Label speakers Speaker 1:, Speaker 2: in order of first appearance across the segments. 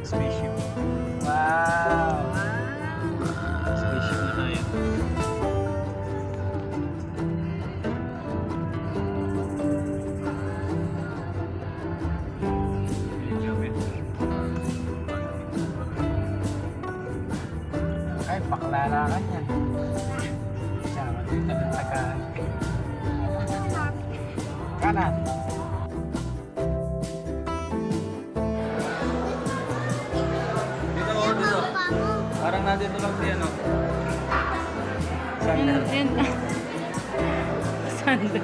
Speaker 1: Spaceship.
Speaker 2: Wow!
Speaker 1: Spaceship na tayo.
Speaker 2: Ay, paklala ka niya. Sama dito ng tagaan. Kanan.
Speaker 1: Dito. Parang nandito lang si ano. Sander.
Speaker 3: Sander.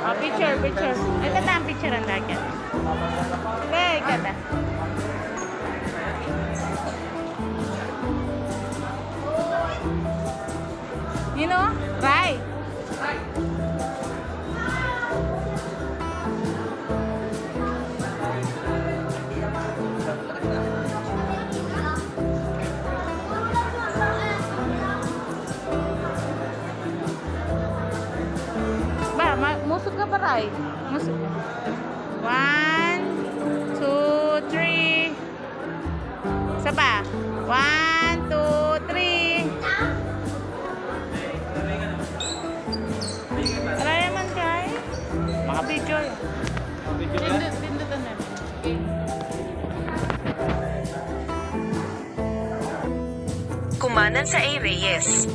Speaker 3: Oh, picture. Ito na ang picture ang lagi. Okay, kada. You know, right. Musok ka pa, Ray. Musok. 1, 2, 3. Isa pa. 1, 2, 3. Wala naman, Kay. Mga picture. Pindutan na.
Speaker 4: Kumanan sa A. Reyes.